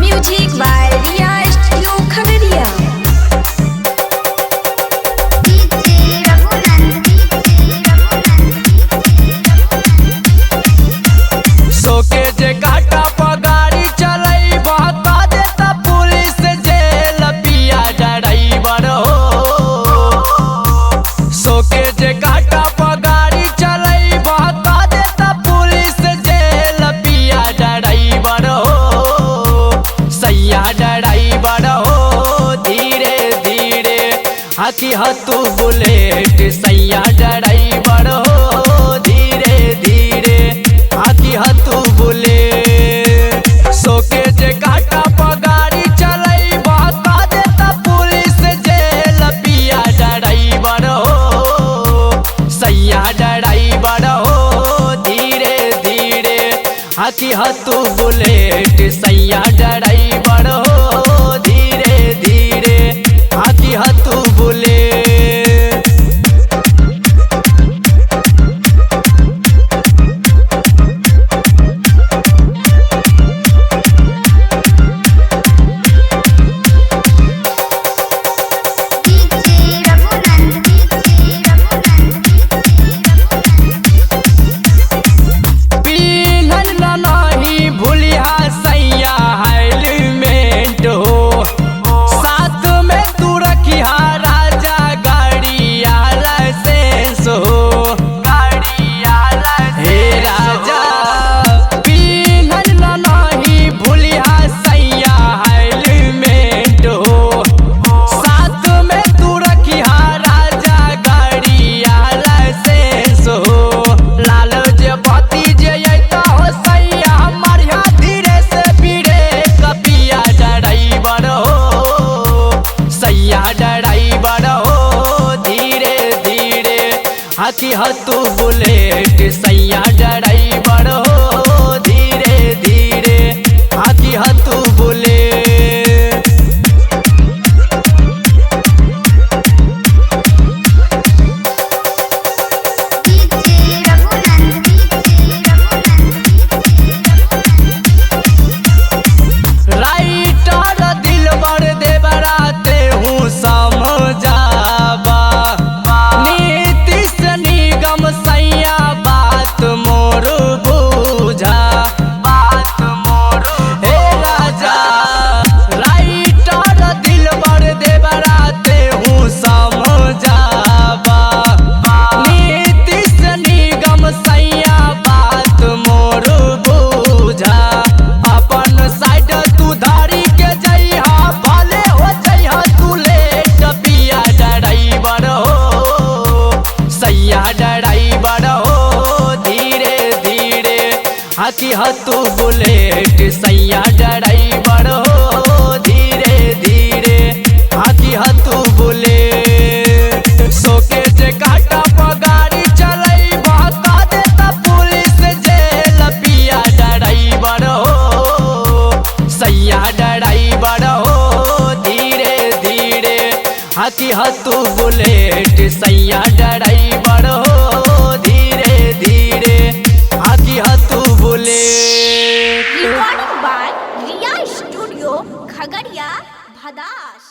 Music by Riya studio Khagaria. सोके जे घाटा पर गाड़ी चलई बता देता पुलिस जेल पिया ड्राइवर हो। सोके जे घाटा पर गाड़ी चलई बता देता पुलिस जेल पिया ड्राइवर हो। सैया ड्राइवर हो धीरे धीरे हाथी हतू बुलेट सैया ड्राइवर हो धीरे धीरे हाथी हतू बुलेट। सोके जे घाटा पर गाड़ी चलई बता देता पुलिस जेल पिया ड्राइवर हो। सैया ड्राइवर हो धीरे धीरे हाथी हतू बुलेट सैया ड्राइवर हो धीरे धीरे हाथी हतू बुलेट। हाथी हतू बुलेट सैया ड्राइवर हो धीरे धीरे हाथी हतू बुलेट। राइटर दिलबर देवराते हूँ समझाबा सैया बात मोर बुझा बात मोर हे राजा। राइटर दिलबर देवराते हूँ समझाबा नीतीश निगम सैया बात मोर बुझा। अपन साइड तू धारी के जइहा भले हो जइहा तू लेट पिया ड्राइवर हो। सैया ड्राइवर हो धीरे धीरे हाथी हतू बुलेट सैया ड्राइवर हो धीरे धीरे हाथी हतू बुलेट। सोके जे घाटा पर गाड़ी चलई बता देता पुलिस जेल पिया ड्राइवर हो। सैया ड्राइवर हो धीरे धीरे हाथी हतू बुलेट सैया ड्राइवर हो धीरे धीरे हाथी हतू bullet. Recording by Riya studio Khagaria Bhadas.